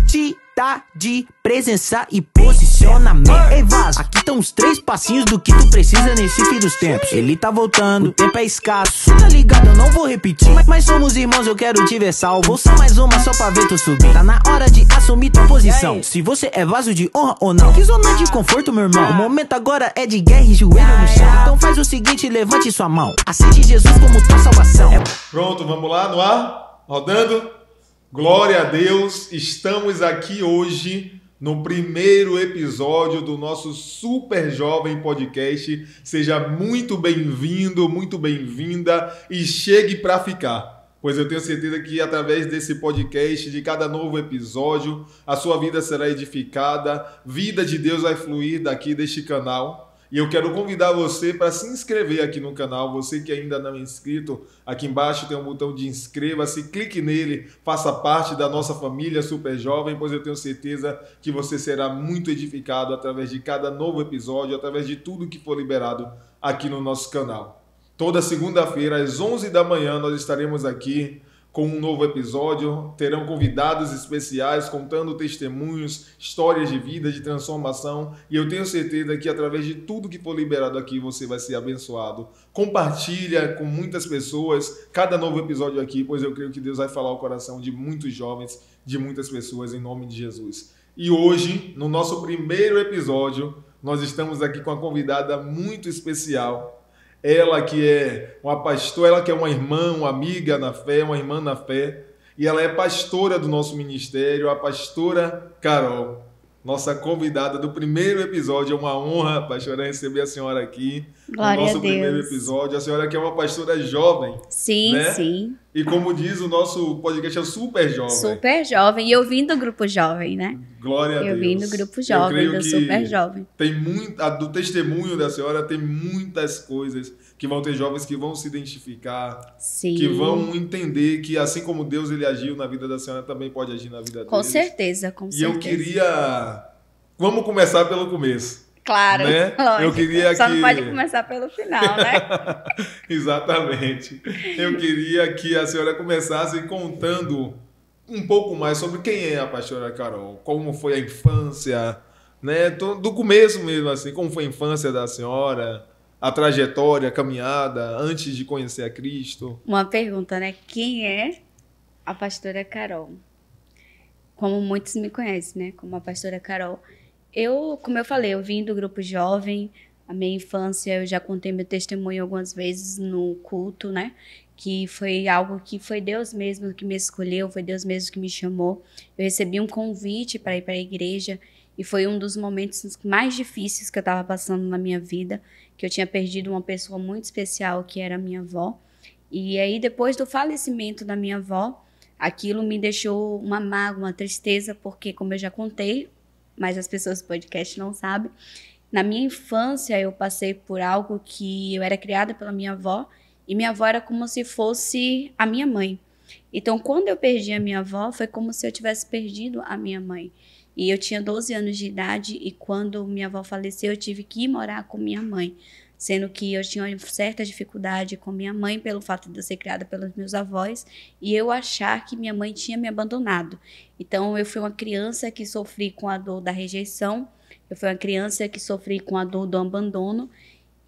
Identidade, presença e posicionamento. Ei, vaza, aqui estão os 3 passinhos do que tu precisa nesse fim dos tempos. Ele tá voltando, o tempo é escasso. Tá ligado, eu não vou repetir, mas somos irmãos, eu quero te ver salvo. Ouça mais uma só pra ver tu subir. Tá na hora de assumir tua posição. Se você é vaso de honra ou não. Que zona de conforto, meu irmão. O momento agora é de guerra e joelho no chão. Então faz o seguinte, levante sua mão. Aceite Jesus como tua salvação. Pronto, vamos lá, no ar? Rodando? Glória a Deus, estamos aqui hoje no primeiro episódio do nosso Super Jovem Podcast. Seja muito bem-vindo, muito bem-vinda e chegue para ficar. Pois eu tenho certeza que através desse podcast, de cada novo episódio, a sua vida será edificada, vida de Deus vai fluir daqui deste canal. E eu quero convidar você para se inscrever aqui no canal. Você que ainda não é inscrito, aqui embaixo tem um botão de inscreva-se, clique nele, faça parte da nossa família Super Jovem, pois eu tenho certeza que você será muito edificado através de cada novo episódio, através de tudo que for liberado aqui no nosso canal. Toda segunda-feira, às 11 da manhã, nós estaremos aqui com um novo episódio. Terão convidados especiais contando testemunhos, histórias de vida, de transformação. E eu tenho certeza que através de tudo que for liberado aqui, você vai ser abençoado. Compartilha com muitas pessoas cada novo episódio aqui, pois eu creio que Deus vai falar ao coração de muitos jovens, de muitas pessoas, em nome de Jesus. E hoje, no nosso primeiro episódio, nós estamos aqui com uma convidada muito especial. Ela que é uma pastora, ela que é uma irmã, uma amiga na fé, uma irmã na fé. E ela é pastora do nosso ministério, a pastora Carol. Nossa convidada do primeiro episódio. É uma honra, pastora, receber a senhora aqui. Glória no nosso a Deus. Primeiro episódio. A senhora que é uma pastora jovem. Sim, né? sim. E como diz, o nosso podcast é super jovem. Super jovem. E eu vim do grupo jovem, né? Glória a Deus. Eu vim do grupo jovem, do super jovem. Tem do testemunho da senhora tem muitas coisas que vão ter jovens que vão se identificar, Sim. que vão entender que assim como Deus ele agiu na vida da senhora, também pode agir na vida deles. Com certeza, com certeza. E eu queria... Vamos começar pelo começo. Claro, né? lógico. Eu queria Só que... não pode começar pelo final, né? Exatamente. Eu queria que a senhora começasse contando um pouco mais sobre quem é a pastora Carol, como foi a infância, né? Do começo mesmo, assim, como foi a infância da senhora, a trajetória, a caminhada, antes de conhecer a Cristo. Uma pergunta, né? Quem é a pastora Carol? Como muitos me conhecem, né? Como a pastora Carol. Como eu falei, eu vim do grupo jovem, a minha infância, eu já contei meu testemunho algumas vezes no culto, né? Que foi algo que foi Deus mesmo que me escolheu, foi Deus mesmo que me chamou. Eu recebi um convite para ir para a igreja e foi um dos momentos mais difíceis que eu estava passando na minha vida, que eu tinha perdido uma pessoa muito especial, que era a minha avó. E aí, depois do falecimento da minha avó, aquilo me deixou uma mágoa, uma tristeza, porque, como eu já contei, mas as pessoas do podcast não sabem, na minha infância eu passei por algo que eu era criada pela minha avó, e minha avó era como se fosse a minha mãe. Então, quando eu perdi a minha avó, foi como se eu tivesse perdido a minha mãe. E eu tinha 12 anos de idade, e quando minha avó faleceu, eu tive que ir morar com minha mãe, sendo que eu tinha uma certa dificuldade com minha mãe pelo fato de eu ser criada pelos meus avós e eu achar que minha mãe tinha me abandonado. Então, eu fui uma criança que sofri com a dor da rejeição, eu fui uma criança que sofri com a dor do abandono,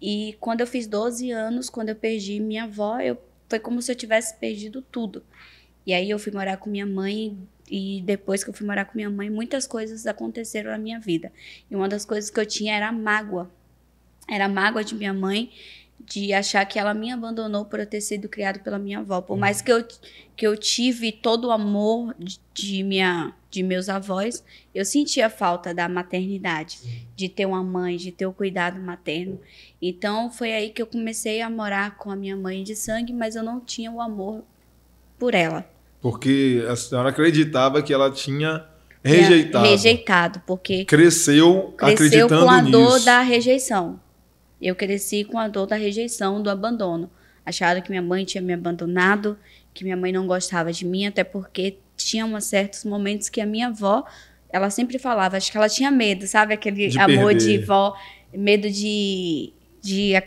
e quando eu fiz 12 anos, quando eu perdi minha avó, foi como se eu tivesse perdido tudo. E aí eu fui morar com minha mãe, e depois que eu fui morar com minha mãe, muitas coisas aconteceram na minha vida. E uma das coisas que eu tinha era a mágoa. Era a mágoa de minha mãe, de achar que ela me abandonou por eu ter sido criada pela minha avó. Por mais que eu tive todo o amor de meus avós, eu sentia falta da maternidade, de ter uma mãe, de ter o cuidado materno. Então, foi aí que eu comecei a morar com a minha mãe de sangue, mas eu não tinha o amor por ela. Porque a senhora acreditava que ela tinha rejeitado. Rejeitado, porque... Cresceu acreditando com a dor nisso. da rejeição. Eu cresci com a dor da rejeição, do abandono. Achava que minha mãe tinha me abandonado, que minha mãe não gostava de mim, até porque tinha certos momentos que a minha avó, ela sempre falava, acho que ela tinha medo, sabe? Aquele amor de vó, medo de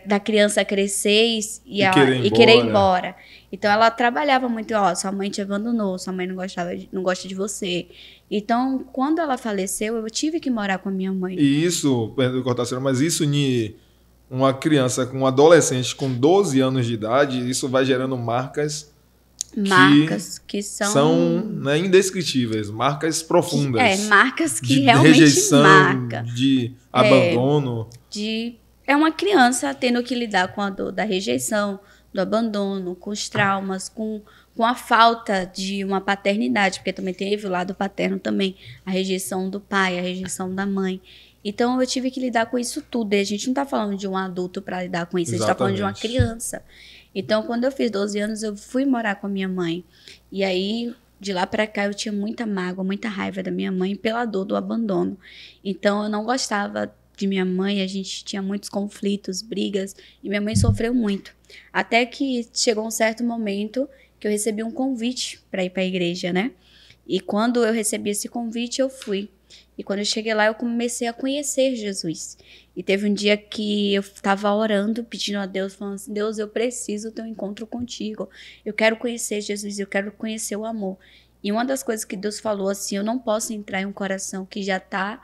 da criança crescer E querer ir embora. Então ela trabalhava muito, ó, sua mãe te abandonou, sua mãe não gosta de você. Então, quando ela faleceu, eu tive que morar com a minha mãe. E isso, perdão de cortar a senhora, mas isso em uma criança, um adolescente com 12 anos de idade, isso vai gerando marcas que são né, indescritíveis, marcas profundas. Marcas que de realmente rejeição, marcam. De abandono. É uma criança tendo que lidar com a dor da rejeição, do abandono, com os traumas, com a falta de uma paternidade, porque também teve o lado paterno também, a rejeição do pai, a rejeição da mãe. Então eu tive que lidar com isso tudo. E a gente não está falando de um adulto para lidar com isso, a gente está falando de uma criança. Então, quando eu fiz 12 anos, eu fui morar com a minha mãe. E aí, de lá para cá, eu tinha muita mágoa, muita raiva da minha mãe pela dor do abandono. Então, eu não gostava de minha mãe, a gente tinha muitos conflitos, brigas, e minha mãe sofreu muito. Até que chegou um certo momento que eu recebi um convite para ir para a igreja, né? E quando eu recebi esse convite, eu fui. E quando eu cheguei lá, eu comecei a conhecer Jesus. E teve um dia que eu estava orando, pedindo a Deus, falando assim, Deus, eu preciso ter um encontro contigo. Eu quero conhecer Jesus, eu quero conhecer o amor. E uma das coisas que Deus falou assim, eu não posso entrar em um coração que já está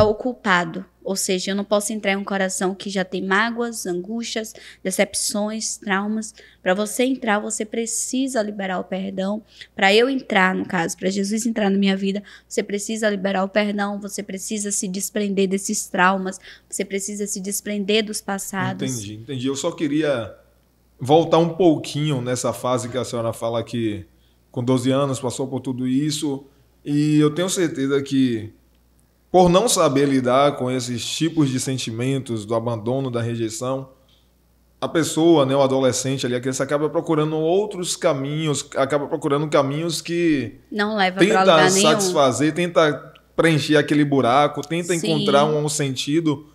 ocupado. Ou seja, eu não posso entrar em um coração que já tem mágoas, angústias, decepções, traumas. Para você entrar, você precisa liberar o perdão. Para eu entrar, no caso, para Jesus entrar na minha vida, você precisa liberar o perdão, você precisa se desprender desses traumas, você precisa se desprender dos passados. Entendi. Eu só queria voltar um pouquinho nessa fase que a senhora fala que com 12 anos passou por tudo isso. E eu tenho certeza que por não saber lidar com esses tipos de sentimentos, do abandono, da rejeição, a pessoa, né, o adolescente ali, a criança acaba procurando outros caminhos, acaba procurando caminhos que não leva para lugar nenhum. Tenta satisfazer, tenta preencher aquele buraco, tenta encontrar um sentido.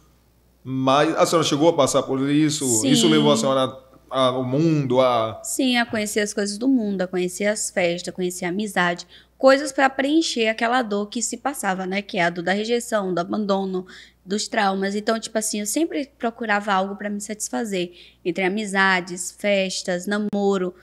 Mas a senhora chegou a passar por isso? Sim. Isso levou a senhora ao mundo? Sim, a conhecer as coisas do mundo, a conhecer as festas, a conhecer a amizade. Coisas para preencher aquela dor que se passava, né? Que é a dor da rejeição, do abandono, dos traumas. Então, tipo assim, eu sempre procurava algo para me satisfazer. Entre amizades, festas, namoro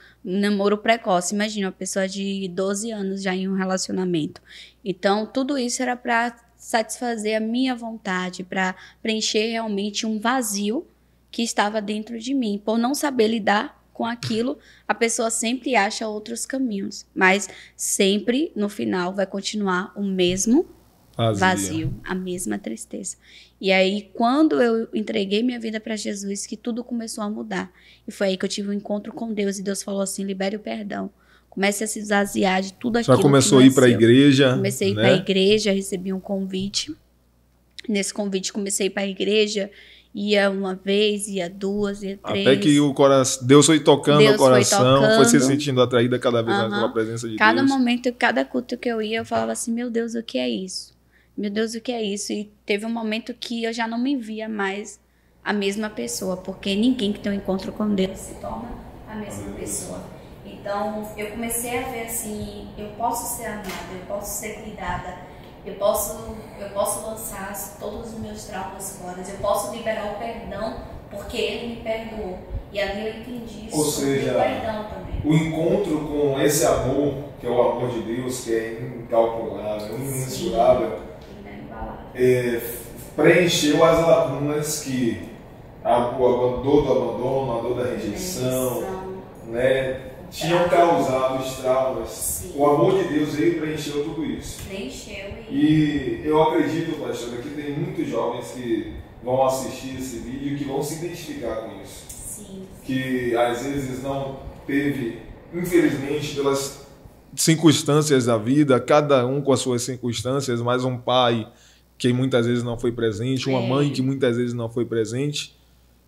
precoce. Imagina, uma pessoa de 12 anos já em um relacionamento. Então, tudo isso era para satisfazer a minha vontade, para preencher realmente um vazio que estava dentro de mim. Por não saber lidar com aquilo, a pessoa sempre acha outros caminhos, mas sempre no final vai continuar o mesmo vazio, a mesma tristeza. E aí, quando eu entreguei minha vida para Jesus, que tudo começou a mudar. E foi aí que eu tive um encontro com Deus e Deus falou assim, libere o perdão. Comece a se esvaziar de tudo aquilo que começou a ir para a igreja. Comecei a ir para a igreja, recebi um convite. Nesse convite comecei a ir para a igreja. Ia uma vez, ia duas, ia três. Até que Deus foi tocando o coração, foi se sentindo atraída cada vez mais pela presença de cada Deus. Cada momento, cada culto que eu ia, eu falava assim, meu Deus, o que é isso? Meu Deus, o que é isso? E teve um momento que eu já não me via mais a mesma pessoa, porque ninguém que tem um encontro com Deus se torna a mesma pessoa. Então, eu comecei a ver assim, eu posso ser amada, eu posso ser cuidada, eu posso lançar todos os meus traumas fora, eu posso liberar o perdão, porque Ele me perdoou. E ali eu entendi isso. Ou seja, o perdão também. O encontro com esse amor, que é o amor de Deus, que é incalculável, imensurável, preencheu as lacunas que a dor do abandono, a dor da rejeição, né? Tinham causado os traumas. Sim. O amor de Deus veio e preencheu tudo isso. Preencheu. E eu acredito, pastor, que tem muitos jovens que vão assistir esse vídeo e que vão se identificar com isso. Sim. Que às vezes não teve, infelizmente, pelas circunstâncias da vida, cada um com as suas circunstâncias, mas um pai que muitas vezes não foi presente, uma mãe que muitas vezes não foi presente.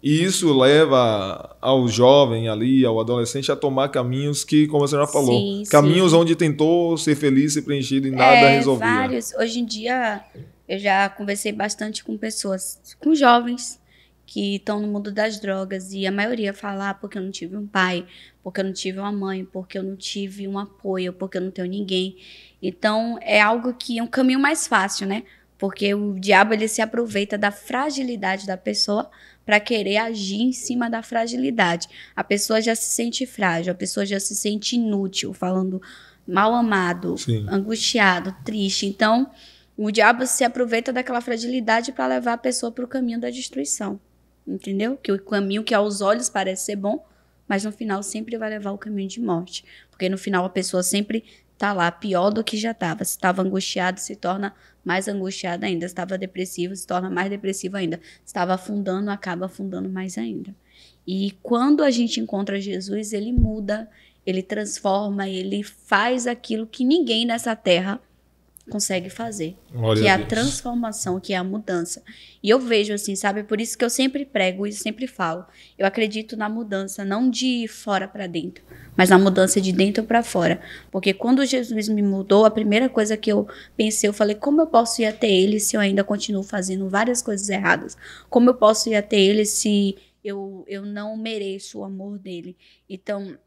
E isso leva ao jovem ali, ao adolescente, a tomar caminhos que, como a senhora falou, caminhos onde tentou ser feliz, ser preenchido e nada resolvia. Vários. Hoje em dia, eu já conversei bastante com pessoas, com jovens que estão no mundo das drogas e a maioria fala porque eu não tive um pai, porque eu não tive uma mãe, porque eu não tive um apoio, porque eu não tenho ninguém. Então, é algo que é um caminho mais fácil, né? Porque o diabo ele se aproveita da fragilidade da pessoa para querer agir em cima da fragilidade. A pessoa já se sente frágil, a pessoa já se sente inútil, falando mal amado, Sim. angustiado, triste. Então, o diabo se aproveita daquela fragilidade para levar a pessoa para o caminho da destruição. Entendeu? Que o caminho que aos olhos parece ser bom, mas no final sempre vai levar ao caminho de morte. Porque no final a pessoa sempre está lá pior do que já estava. Se estava angustiado, se torna mais angustiado ainda. Se estava depressivo, se torna mais depressivo ainda. Se estava afundando, acaba afundando mais ainda. E quando a gente encontra Jesus, ele muda, ele transforma, ele faz aquilo que ninguém nessa terra consegue fazer, Glória que é a a Deus. transformação, que é a mudança. E eu vejo assim, sabe? Por isso que eu sempre prego e sempre falo. Eu acredito na mudança, não de fora para dentro, mas na mudança de dentro para fora. Porque quando Jesus me mudou, a primeira coisa que eu pensei, eu falei, como eu posso ir até ele se eu ainda continuo fazendo várias coisas erradas? Como eu posso ir até ele se eu não mereço o amor dele? Então,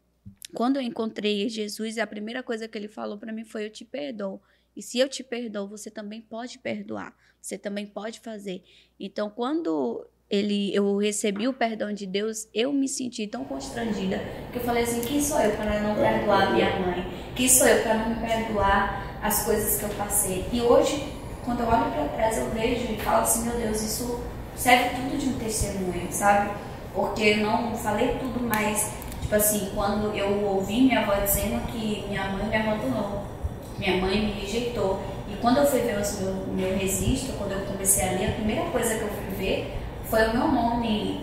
quando eu encontrei Jesus, a primeira coisa que ele falou para mim foi, eu te perdoo. E se eu te perdoo, você também pode perdoar. Você também pode fazer. Então, quando eu recebi o perdão de Deus, eu me senti tão constrangida que eu falei assim, quem sou eu para não perdoar minha mãe? Quem sou eu para não perdoar as coisas que eu passei? E hoje, quando eu olho para trás, eu vejo e falo assim, meu Deus, isso serve tudo de um testemunho, sabe? Porque eu não falei tudo, mas, tipo assim, quando eu ouvi minha avó dizendo que minha mãe me abandonou, minha mãe me rejeitou. E quando eu fui ver o meu registro, quando eu comecei a ler, a primeira coisa que eu fui ver foi o meu nome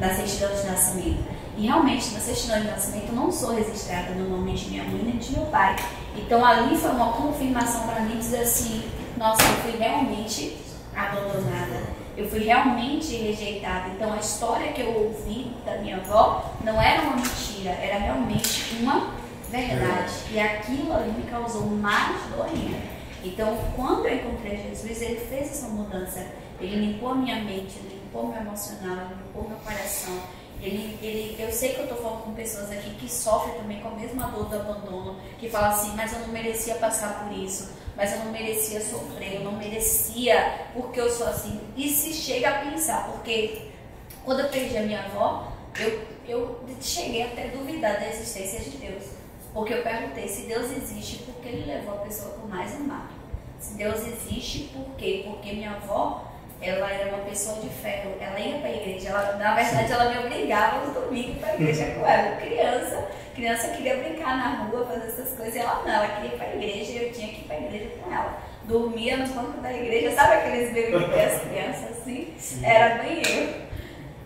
na certidão de nascimento. E realmente, na certidão de nascimento, eu não sou registrada no nome de minha mãe nem de meu pai. Então, ali foi uma confirmação para mim, dizer assim, nossa, eu fui realmente abandonada. Eu fui realmente rejeitada. Então, a história que eu ouvi da minha avó não era uma mentira, era realmente uma verdade. E aquilo ali me causou mais dor ainda. Então, quando eu encontrei Jesus, ele fez essa mudança. Ele limpou a minha mente, ele limpou meu emocional, ele limpou meu coração. Eu sei que eu estou falando com pessoas aqui que sofrem também com a mesma dor do abandono, que falam assim, mas eu não merecia passar por isso, mas eu não merecia sofrer, eu não merecia porque eu sou assim. E se chega a pensar, porque quando eu perdi a minha avó, eu cheguei até a duvidar da existência de Deus. Porque eu perguntei se Deus existe, por que ele levou a pessoa que eu mais amava? Se Deus existe, por quê? Porque minha avó, ela era uma pessoa de fé, ela ia para a igreja, na verdade ela me obrigava aos domingos para a igreja com ela. Criança queria brincar na rua, fazer essas coisas, e ela não, ela queria ir para a igreja e eu tinha que ir para a igreja com ela. Dormia no banco da igreja, sabe aqueles bebês que as crianças assim? Sim. Era bem eu.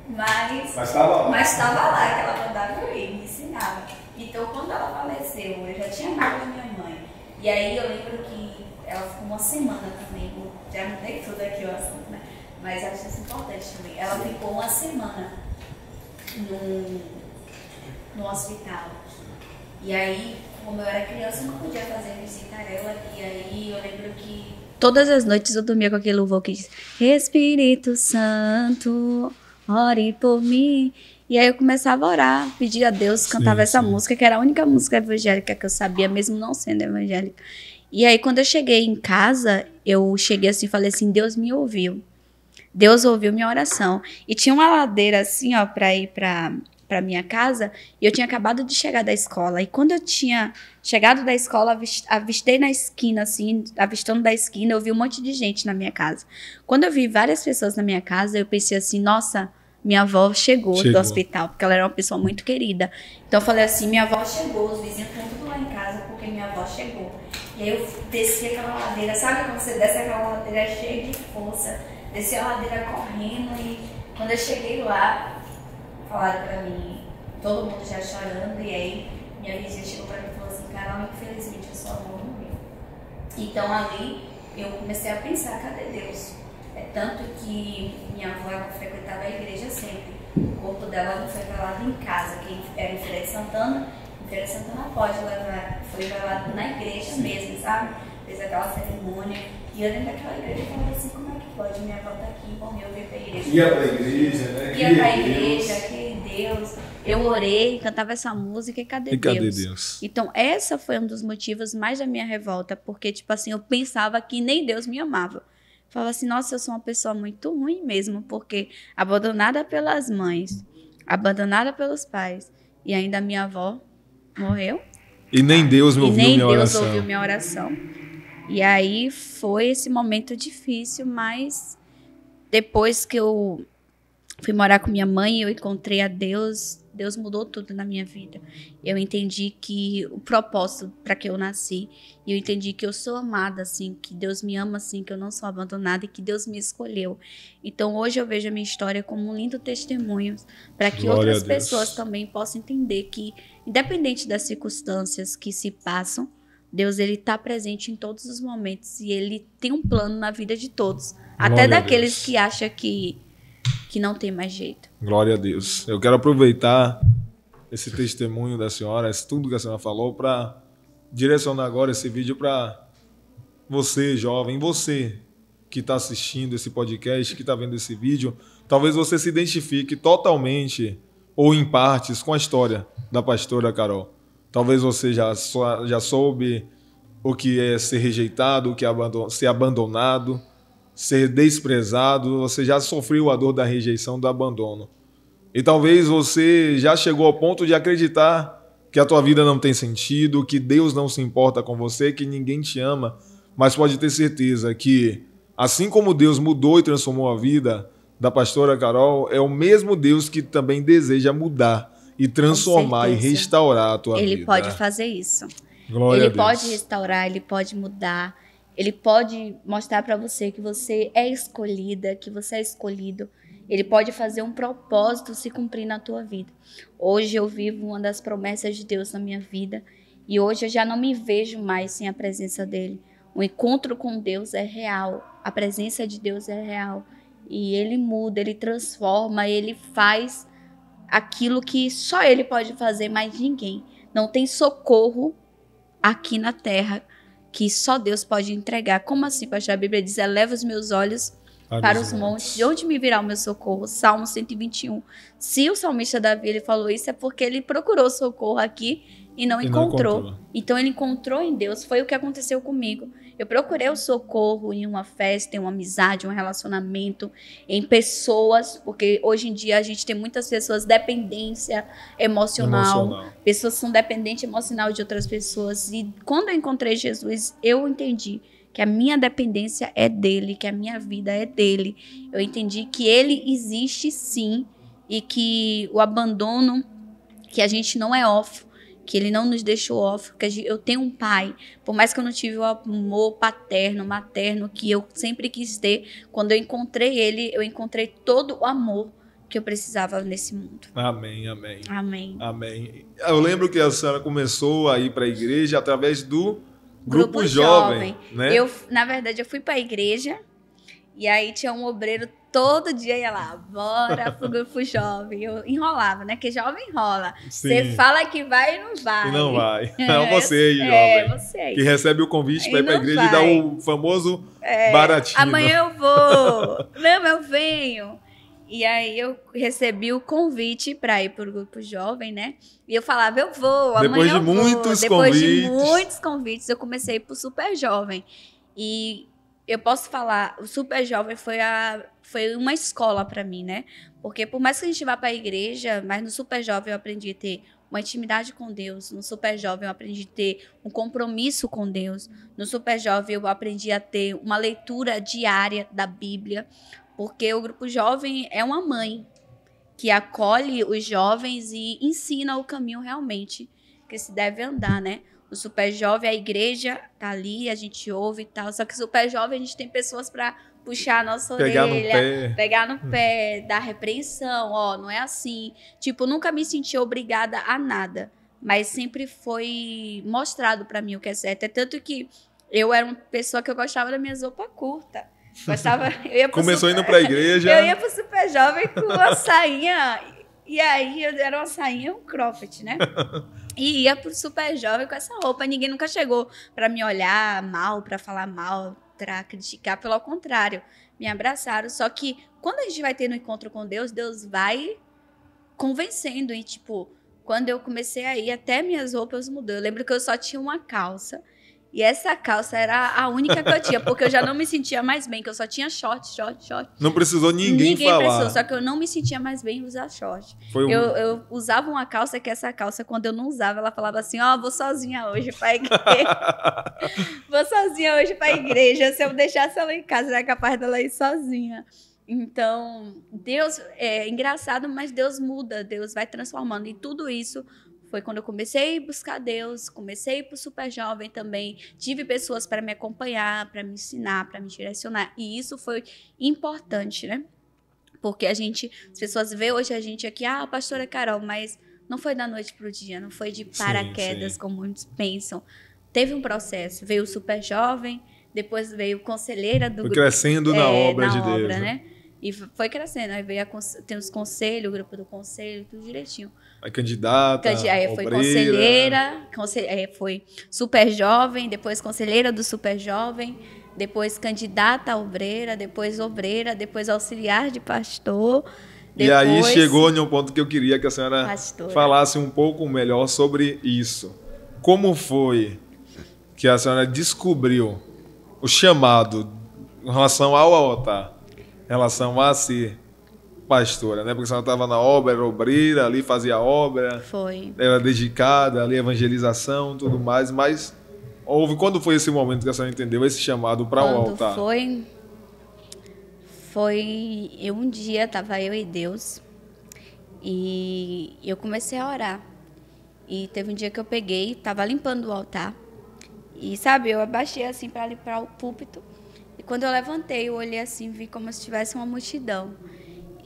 Mas estava lá, que ela mandava eu ir, me ensinava. Então, quando ela faleceu, eu já tinha amado a minha mãe. E aí eu lembro que ela ficou uma semana também, já mudei tudo aqui o assunto, né? Mas acho isso importante também. Ela ficou uma semana no hospital. E aí, como eu era criança, eu não podia fazer visita a ela. E aí eu lembro que todas as noites eu dormia com aquele louvor que diz Espírito Santo, ore por mim. E aí eu começava a orar, pedir a Deus, cantava essa música, que era a única música evangélica que eu sabia, mesmo não sendo evangélica. E aí quando eu cheguei em casa, eu cheguei assim e falei assim, Deus me ouviu. Deus ouviu minha oração. E tinha uma ladeira assim, ó, pra ir pra minha casa, e eu tinha acabado de chegar da escola. E quando eu tinha chegado da escola, avistei na esquina, assim, avistando da esquina, eu vi um monte de gente na minha casa. Quando eu vi várias pessoas na minha casa, eu pensei assim, nossa, minha avó chegou do hospital, porque ela era uma pessoa muito querida. Então eu falei assim, minha avó chegou, os vizinhos estão tudo lá em casa, porque minha avó chegou. E aí eu desci aquela ladeira, sabe quando você desce aquela ladeira cheia de força? Desci a ladeira correndo e quando eu cheguei lá, falaram pra mim, todo mundo já chorando, e aí minha vizinha chegou pra mim e falou assim, Carol, infelizmente a sua avó morreu. Então ali eu comecei a pensar, cadê Deus? É tanto que minha avó ela frequentava a igreja sempre. O corpo dela não foi velado em casa, quem era em Feira de Santana. Em Feira de Santana pode levar, foi velado na igreja mesmo, sabe? Fez aquela cerimônia. E eu dentro daquela igreja eu falei assim, como é que pode? Minha avó tá aqui, morreu, veio pra igreja. Ia pra igreja, né? Ia pra igreja, que Deus. Eu orei, cantava essa música e cadê Deus? Então, essa foi um dos motivos mais da minha revolta, porque, tipo assim, eu pensava que nem Deus me amava. Falava assim, nossa, eu sou uma pessoa muito ruim mesmo, porque abandonada pelas mães, abandonada pelos pais, e ainda minha avó morreu. E nem Deus me E ouviu nem minha Deus oração. ouviu minha oração. E aí foi esse momento difícil, mas depois que eu fui morar com minha mãe, eu encontrei a Deus. Deus mudou tudo na minha vida. Eu entendi que o propósito para que eu nasci, e eu entendi que eu sou amada, assim, que Deus me ama, assim, que eu não sou abandonada e que Deus me escolheu. Então hoje eu vejo a minha história como um lindo testemunho para que Glória outras a Deus. pessoas também possam entender que, independente das circunstâncias que se passam, Deus, ele está presente em todos os momentos e ele tem um plano na vida de todos, até Glória a daqueles Deus. que acham que não tem mais jeito. Glória a Deus. Eu quero aproveitar esse testemunho da senhora, esse tudo que a senhora falou, para direcionar agora esse vídeo para você, jovem, você que está assistindo esse podcast, que está vendo esse vídeo. Talvez você se identifique totalmente ou em partes com a história da pastora Carol. Talvez você já soube o que é ser rejeitado, o que é ser abandonado, ser desprezado. Você já sofreu a dor da rejeição, do abandono. E talvez você já chegou ao ponto de acreditar que a tua vida não tem sentido, que Deus não se importa com você, que ninguém te ama. Mas pode ter certeza que, assim como Deus mudou e transformou a vida da pastora Carol, é o mesmo Deus que também deseja mudar e transformar e restaurar a tua vida. Ele pode fazer isso. Glória a Ele Deus. pode restaurar, ele pode mudar, ele pode mostrar para você que você é escolhida, que você é escolhido. Ele pode fazer um propósito se cumprir na tua vida. Hoje eu vivo uma das promessas de Deus na minha vida e hoje eu já não me vejo mais sem a presença dele. O encontro com Deus é real, a presença de Deus é real e ele muda, ele transforma, ele faz aquilo que só ele pode fazer, mais ninguém. Não tem socorro aqui na terra que só Deus pode entregar. Como assim, pastor? A Bíblia diz, eleva os meus olhos para os montes, de onde me virá o meu socorro? Salmo 121. Se o salmista Davi ele falou isso, é porque ele procurou socorro aqui e não encontrou. Então ele encontrou em Deus. Foi o que aconteceu comigo. Eu procurei o socorro em uma festa, em uma amizade, um relacionamento, em pessoas, porque hoje em dia a gente tem muitas pessoas dependência emocional. Pessoas que são dependentes emocional de outras pessoas. E quando eu encontrei Jesus, eu entendi que a minha dependência é dele, que a minha vida é dele. Eu entendi que ele existe sim e que o abandono, que a gente não é órfão, que ele não nos deixou órfãos, que eu tenho um pai, por mais que eu não tive o amor paterno, materno, que eu sempre quis ter, quando eu encontrei ele, eu encontrei todo o amor que eu precisava nesse mundo. Amém, amém. Amém. Amém. Eu lembro que a senhora começou a ir para a igreja através do Grupo Jovem, né? Na verdade, eu fui para a igreja e aí tinha um obreiro, todo dia ia lá, bora pro Grupo Jovem. Eu enrolava, né? Que jovem enrola. Você fala que vai e não vai. E não vai. É você aí, jovem. É, você aí. Que recebe o convite para ir para a igreja e dá o famoso baratinho. Amanhã eu vou. Não, eu venho. E aí eu recebi o convite para ir para o Grupo Jovem, né? E eu falava, eu vou, amanhã eu vou. Depois de muitos convites, eu comecei a ir para o Super Jovem. E eu posso falar, o Super Jovem foi uma escola para mim, né? Porque por mais que a gente vá para a igreja, mas no Super Jovem eu aprendi a ter uma intimidade com Deus. No Super Jovem eu aprendi a ter um compromisso com Deus. No Super Jovem eu aprendi a ter uma leitura diária da Bíblia. Porque o Grupo Jovem é uma mãe que acolhe os jovens e ensina o caminho realmente que se deve andar, né? O Super Jovem, a igreja tá ali, a gente ouve e tal. Só que o Super Jovem, a gente tem pessoas para puxar a nossa orelha, pegar no pé, dar repreensão. Ó, não é assim. Tipo, nunca me senti obrigada a nada. Mas sempre foi mostrado para mim o que é certo. É tanto que eu era uma pessoa que eu gostava da minha roupa curta. Começou indo pra igreja. Eu ia pro Super Jovem com uma sainha. E aí era uma sainha, um cropped, né? E ia pro Super Jovem com essa roupa. Ninguém nunca chegou pra me olhar mal, pra falar mal, pra criticar. Pelo contrário, me abraçaram. Só que quando a gente vai ter no encontro com Deus, Deus vai convencendo. E tipo, quando eu comecei a ir, até minhas roupas mudou. Eu lembro que eu só tinha uma calça. E essa calça era a única que eu tinha, porque eu já não me sentia mais bem, que eu só tinha short. Não precisou ninguém falar. Precisou, só que eu não me sentia mais bem em usar short. Eu usava uma calça que essa calça, quando eu não usava, ela falava assim, vou sozinha hoje pra igreja. Vou sozinha hoje pra igreja. Se eu deixasse ela em casa, era capaz dela ir sozinha. Então, Deus é engraçado, mas Deus muda, Deus vai transformando. E tudo isso foi quando eu comecei a buscar Deus, comecei a ir pro Super Jovem também. Tive pessoas para me acompanhar, para me ensinar, para me direcionar. E isso foi importante, né? Porque as pessoas veem hoje a gente aqui, a pastora Carol, mas não foi da noite pro dia, não foi de paraquedas, como muitos pensam. Teve um processo, veio o Super Jovem, depois veio conselheira do grupo. Foi crescendo na obra de Deus. Né? E foi crescendo, aí veio tem os conselhos, o grupo do conselho, tudo direitinho. Aí candidata, aí foi conselheira, foi Super Jovem, depois conselheira do Super Jovem, depois candidata a obreira, depois auxiliar de pastor. E aí chegou em um ponto que eu queria que a senhora falasse um pouco melhor sobre isso. Como foi que a senhora descobriu o chamado em relação ao altar, em relação a ser pastora, né? Porque a senhora estava na obra, era obreira, ali fazia a obra. Foi. Era dedicada, ali evangelização, tudo mais, mas quando foi esse momento que a senhora entendeu esse chamado para o altar? Foi um dia, estava eu e Deus, e eu comecei a orar. E teve um dia que eu peguei, estava limpando o altar, e sabe, eu abaixei assim para limpar o púlpito, e quando eu levantei, eu olhei assim, vi como se tivesse uma multidão.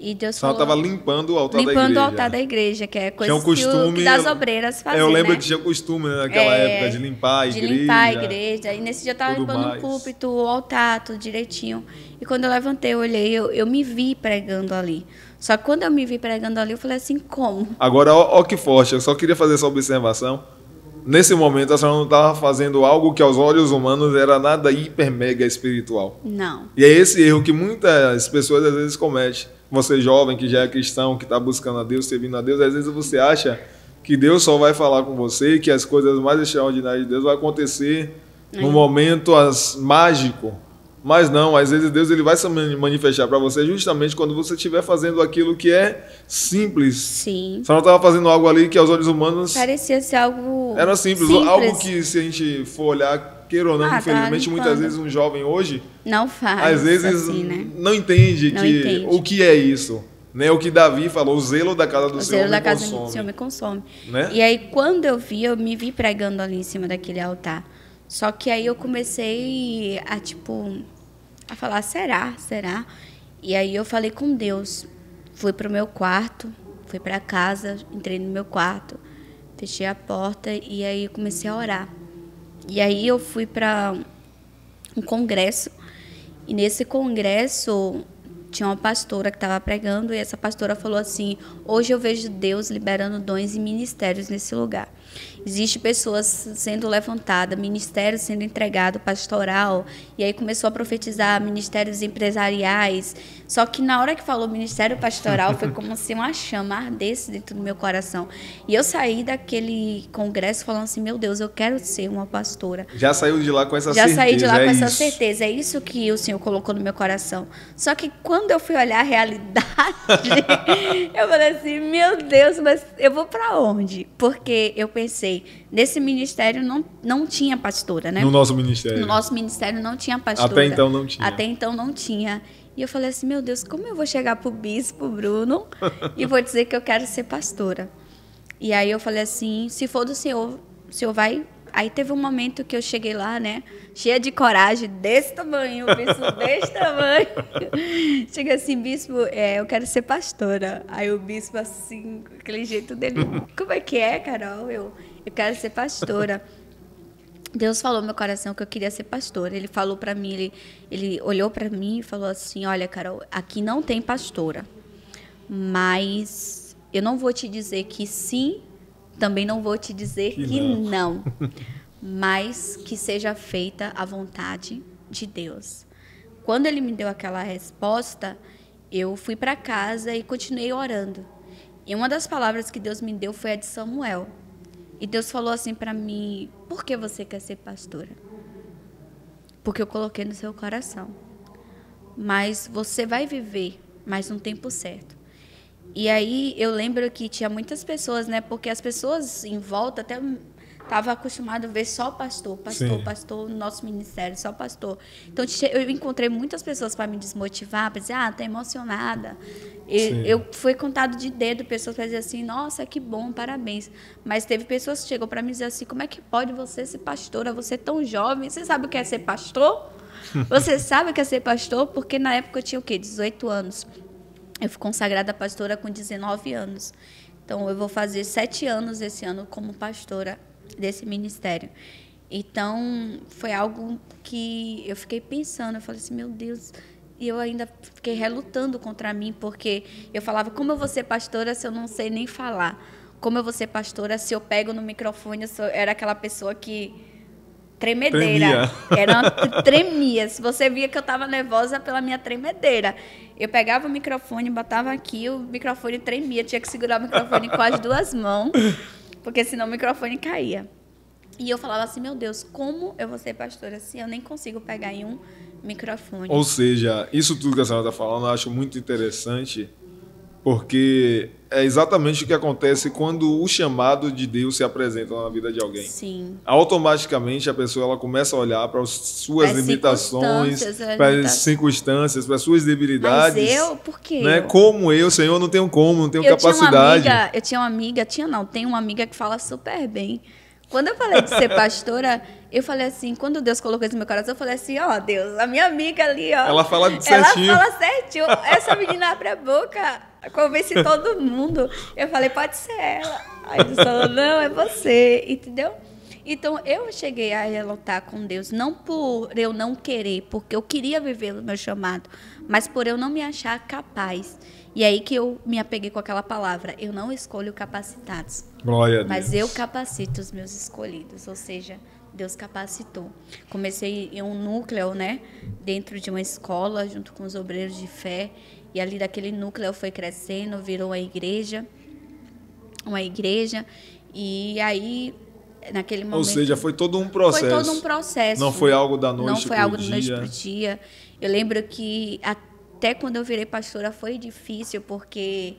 E Deus falou... Ela estava limpando o altar da igreja. Limpando o altar da igreja, que é coisa que das obreiras faziam, eu lembro né? que tinha costume naquela época de limpar a igreja. De limpar a igreja. E nesse dia eu estava limpando o púlpito, o altar, tudo direitinho. E quando eu levantei, eu olhei, eu me vi pregando ali. Só que quando eu me vi pregando ali, eu falei assim, como? Agora, ó que forte, eu só queria fazer essa observação. Nesse momento, a senhora não estava fazendo algo que aos olhos humanos era nada hiper mega espiritual. Não. E é esse erro que muitas pessoas às vezes cometem. Você jovem, que já é cristão, que está buscando a Deus, servindo a Deus, às vezes você acha que Deus só vai falar com você, que as coisas mais extraordinárias de Deus vão acontecer no momento mágico. Mas não, às vezes Deus ele vai se manifestar para você justamente quando você estiver fazendo aquilo que é simples. Sim. Você não estava fazendo algo ali que aos olhos humanos... parecia ser algo era simples. Algo que, se a gente for olhar, queira ou não, infelizmente, muitas vezes um jovem hoje... não faz às vezes assim, né? não entende o que é isso. Né? O que Davi falou, o zelo da casa do Senhor me consome. O zelo da casa do Senhor me consome. Né? E aí, quando eu me vi pregando ali em cima daquele altar. Só que aí eu comecei a falar, será? E aí eu falei com Deus. Fui pro meu quarto, fui para casa, entrei no meu quarto, fechei a porta e aí eu comecei a orar. E aí eu fui para um congresso. E nesse congresso tinha uma pastora que estava pregando e essa pastora falou assim, hoje eu vejo Deus liberando dons e ministérios nesse lugar. Existem pessoas sendo levantadas, ministérios sendo entregados, pastoral, e aí começou a profetizar ministérios empresariais. Só que na hora que falou ministério pastoral, foi como se uma chama ardesse dentro do meu coração. E eu saí daquele congresso falando assim, meu Deus, eu quero ser uma pastora. Já saiu de lá com essa certeza. Já saí de lá com essa certeza. É isso que o Senhor colocou no meu coração. Só que quando eu fui olhar a realidade, eu falei assim, meu Deus, mas eu vou para onde? Porque eu pensei, nesse ministério não tinha pastora, né? No nosso ministério. No nosso ministério não tinha pastora. Até então não tinha. Até então não tinha. E eu falei assim, meu Deus, como eu vou chegar pro bispo Bruno e vou dizer que eu quero ser pastora? E aí eu falei assim, se for do Senhor, o Senhor vai... Aí teve um momento que eu cheguei lá, né? Cheia de coragem, desse tamanho, o bispo desse tamanho. Cheguei assim, bispo, eu quero ser pastora. Aí o bispo assim, com aquele jeito dele, como é que é, Carol? Eu quero ser pastora. Deus falou no meu coração que eu queria ser pastora. Ele falou para mim, ele olhou para mim e falou assim, olha, Carol, aqui não tem pastora, mas eu não vou te dizer que sim, também não vou te dizer que não, mas que seja feita a vontade de Deus. Quando ele me deu aquela resposta, eu fui para casa e continuei orando. E uma das palavras que Deus me deu foi a de Samuel. E Deus falou assim para mim, por que você quer ser pastora? porque eu coloquei no seu coração. Mas você vai viver, mas no tempo certo. E aí eu lembro que tinha muitas pessoas, né? Porque as pessoas em volta até estavam acostumadas a ver só pastor, pastor no nosso ministério, só pastor. Então eu encontrei muitas pessoas para me desmotivar, para dizer, tá emocionada. Eu fui contado de dedo, pessoas para dizer assim, nossa, que bom, parabéns. Mas teve pessoas que chegou para me dizer assim, como é que pode você ser pastora? Você é tão jovem, você sabe o que é ser pastor? Você sabe o que é ser pastor? Porque na época eu tinha o quê? 18 anos. Eu fui consagrada pastora com 19 anos. Então, eu vou fazer 7 anos esse ano como pastora desse ministério. Então, foi algo que eu fiquei pensando. Eu falei assim, meu Deus. E eu ainda fiquei relutando contra mim, porque eu falava, como eu vou ser pastora se eu não sei nem falar? Como eu vou ser pastora se eu pego no microfone? Era aquela pessoa que... tremedeira. Tremia. Se você via que eu estava nervosa pela minha tremedeira. Eu pegava o microfone, botava aqui, o microfone tremia. Tinha que segurar o microfone com as 2 mãos, porque senão o microfone caía. E eu falava assim, meu Deus, como eu vou ser pastora se eu nem consigo pegar em um microfone? Ou seja, isso tudo que a senhora está falando, eu acho muito interessante, porque é exatamente o que acontece quando o chamado de Deus se apresenta na vida de alguém. Sim. Automaticamente a pessoa ela começa a olhar para as suas limitações, para as circunstâncias, para as suas debilidades. Mas por quê? Né? Como eu, Senhor, não tenho como, não tenho capacidade. Tenho uma amiga que fala super bem. Quando eu falei de ser pastora, eu falei assim, quando Deus colocou isso no meu coração, eu falei assim, Deus, a minha amiga ali, ela fala certinho. Ela fala certinho. Essa menina abre a boca, convence todo mundo. Eu falei, pode ser ela. Aí Deus falou, não, é você, entendeu? Então, eu cheguei a relutar com Deus, não por eu não querer, porque eu queria viver o meu chamado, mas por eu não me achar capaz. E aí que eu me apeguei com aquela palavra, eu não escolho capacitados. Glória a Deus. Mas eu capacito os meus escolhidos, ou seja, Deus capacitou. Comecei em um núcleo, né, dentro de uma escola, junto com os obreiros de fé, e ali daquele núcleo foi crescendo, virou uma igreja, e aí, naquele momento... Ou seja, foi todo um processo. Foi todo um processo. Não foi algo da noite Não foi algo da noite pro dia. Eu lembro que até quando eu virei pastora foi difícil, porque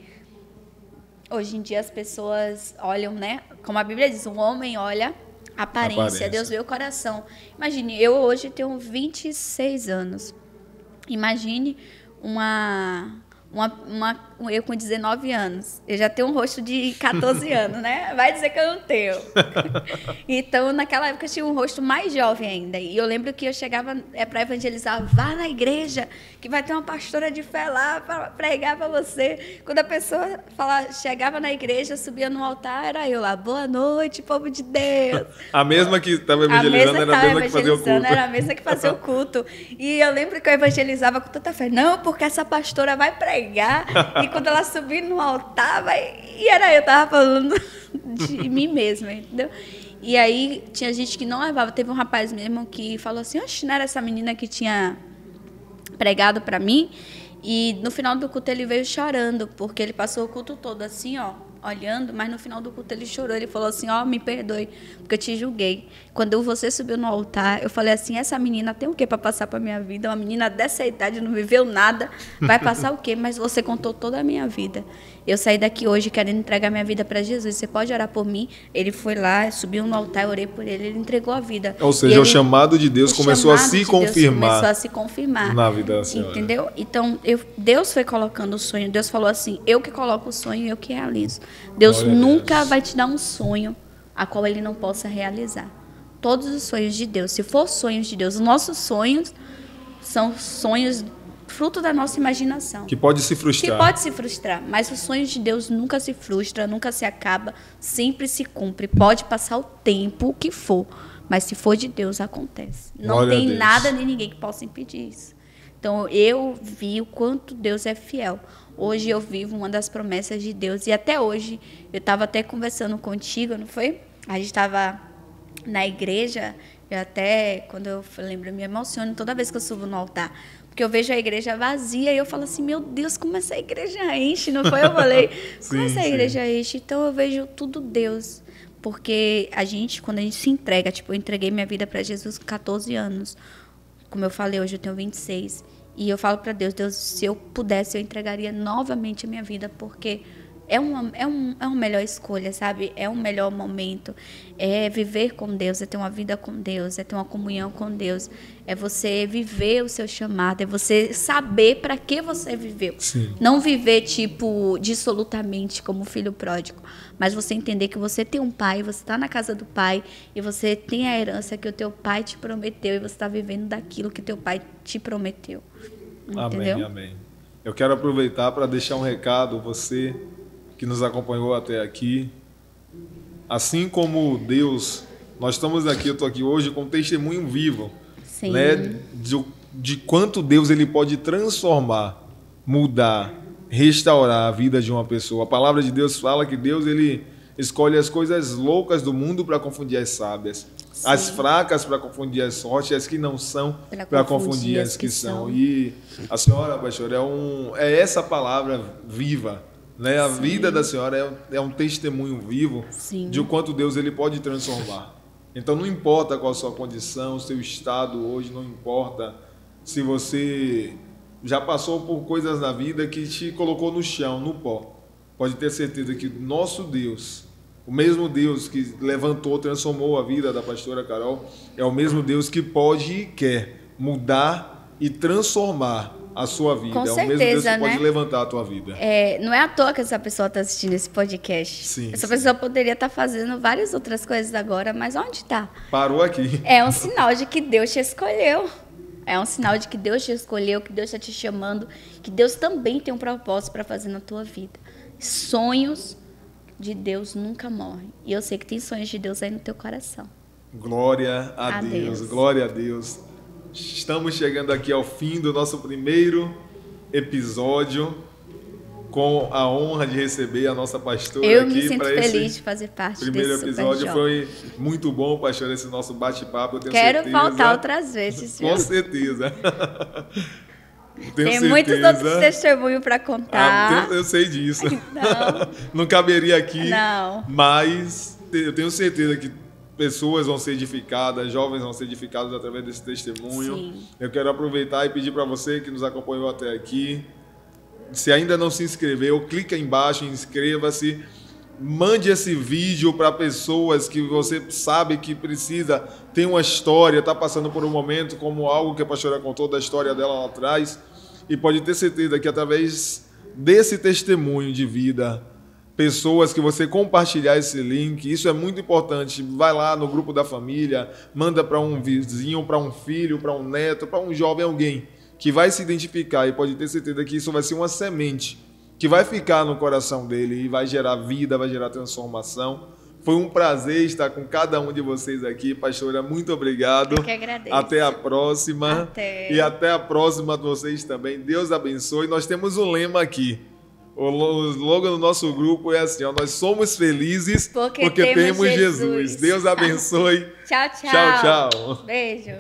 hoje em dia as pessoas olham, né? Como a Bíblia diz, um homem olha a aparência. Deus vê o coração. Imagine, eu hoje tenho 26 anos. Imagine eu com 19 anos. Eu já tenho um rosto de 14 anos, né? Vai dizer que eu não tenho. Então, naquela época, eu tinha um rosto mais jovem ainda. E eu lembro que eu chegava para evangelizar, vá na igreja, que vai ter uma pastora de fé lá para pregar para você. Quando a pessoa chegava na igreja, subia no altar, era eu lá, boa noite, povo de Deus. A mesma que estava evangelizando era a mesma que fazia o culto. Era a mesma que fazia o culto. E eu lembro que eu evangelizava com tanta fé. Não, porque essa pastora vai pregar. E quando ela subir no altar, e era eu tava falando de mim mesma, entendeu? E aí tinha gente que não levava. Teve um rapaz mesmo que falou assim, oxe, não era essa menina que tinha pregado para mim? E no final do culto ele veio chorando, porque ele passou o culto todo assim, olhando, mas no final do culto ele chorou. Ele falou assim, me perdoe, porque eu te julguei. Quando você subiu no altar, eu falei assim, essa menina tem o quê para passar para minha vida? Uma menina dessa idade, não viveu nada, vai passar o quê? Mas você contou toda a minha vida. Eu saí daqui hoje querendo entregar minha vida para Jesus. Você pode orar por mim? Ele foi lá, subiu no altar, eu orei por ele, ele entregou a vida. Ou seja, o chamado de Deus começou a se confirmar na vida da senhora. Entendeu? Então, Deus foi colocando o sonho. Deus falou assim, eu que coloco o sonho, eu que realizo. Deus nunca vai te dar um sonho a qual ele não possa realizar. Todos os sonhos de Deus, se for sonhos de Deus, os nossos sonhos são sonhos fruto da nossa imaginação. Que pode se frustrar. Mas os sonhos de Deus nunca se frustram, nunca se acaba, sempre se cumpre. Pode passar o tempo que for, mas se for de Deus, acontece. Não tem nada nem ninguém que possa impedir isso. Então, eu vi o quanto Deus é fiel. Hoje eu vivo uma das promessas de Deus. E até hoje, eu estava até conversando contigo, não foi? A gente estava na igreja, quando eu lembro, eu me emociono toda vez que eu subo no altar. Porque eu vejo a igreja vazia e eu falo assim, meu Deus, como essa igreja enche, não foi? Eu falei, como essa igreja enche? Então eu vejo tudo Deus. Porque quando a gente se entrega, eu entreguei minha vida para Jesus com 14 anos. como eu falei, hoje eu tenho 26. E eu falo para Deus, se eu pudesse, eu entregaria novamente a minha vida, porque é uma melhor escolha, sabe? É um melhor momento. É viver com Deus, é ter uma vida com Deus, é ter uma comunhão com Deus. É você viver o seu chamado, é você saber para que você viveu. Sim. Não viver, tipo, dissolutamente como filho pródigo, mas você entender que você tem um pai, você está na casa do pai e você tem a herança que o teu pai te prometeu e você está vivendo daquilo que teu pai te prometeu. Entendeu? Amém, amém. Eu quero aproveitar para deixar um recado, você que nos acompanhou até aqui. Assim como Deus, nós estamos aqui, eu estou aqui hoje com um testemunho vivo, Sim. né, de quanto Deus ele pode transformar, mudar, restaurar a vida de uma pessoa. A palavra de Deus fala que Deus ele escolhe as coisas loucas do mundo para confundir as sábias. Sim. As fracas para confundir as fortes, as que não são para confundir as que são. E a senhora, pastor, é essa palavra viva, né? A Sim. vida da senhora é um testemunho vivo Sim. de o quanto Deus ele pode transformar. Então não importa qual a sua condição, o seu estado hoje, não importa se você já passou por coisas na vida que te colocou no chão, no pó. Pode ter certeza que nosso Deus, o mesmo Deus que levantou, transformou a vida da pastora Carol, é o mesmo Deus que pode e quer mudar e transformar a sua vida. Com é certeza, o mesmo Deus que né? pode levantar a tua vida. Não é à toa que essa pessoa está assistindo esse podcast. Sim, essa sim. pessoa poderia estar fazendo várias outras coisas agora, mas onde está? Parou aqui. É um sinal de que Deus te escolheu. É um sinal de que Deus te escolheu, que Deus está te chamando, que Deus também tem um propósito para fazer na tua vida. Sonhos de Deus nunca morrem. E eu sei que tem sonhos de Deus aí no teu coração. Glória a Deus, glória a Deus. Estamos chegando aqui ao fim do nosso primeiro episódio, com a honra de receber a nossa pastora Eu aqui. me sinto feliz de fazer parte primeiro desse episódio. Super Foi muito bom, pastor, esse nosso bate-papo. Quero voltar outras vezes. Com certeza. Tem muitos outros testemunhos para contar. Eu sei disso. Não caberia aqui. Não. Mas eu tenho certeza que pessoas vão ser edificadas, jovens vão ser edificados através desse testemunho. Sim. Eu quero aproveitar e pedir para você que nos acompanhou até aqui, se ainda não se inscreveu, clica aí embaixo, inscreva-se, mande esse vídeo para pessoas que você sabe que precisa, tem uma história, está passando por um momento como algo que a pastora contou da história dela lá atrás, e pode ter certeza que através desse testemunho de vida, pessoas que você compartilhar esse link, isso é muito importante. Vai lá no grupo da família, manda para um vizinho, para um filho, para um neto, para um jovem, alguém que vai se identificar, e pode ter certeza que isso vai ser uma semente que vai ficar no coração dele e vai gerar vida, vai gerar transformação. Foi um prazer estar com cada um de vocês aqui, pastora, muito obrigado. Eu que agradeço. Até a próxima. Até. E até a próxima de vocês também. Deus abençoe. Nós temos um lema aqui. O slogan do nosso grupo é assim, ó, nós somos felizes porque temos Jesus. Deus abençoe. Tchau, tchau. Tchau, tchau. Beijo.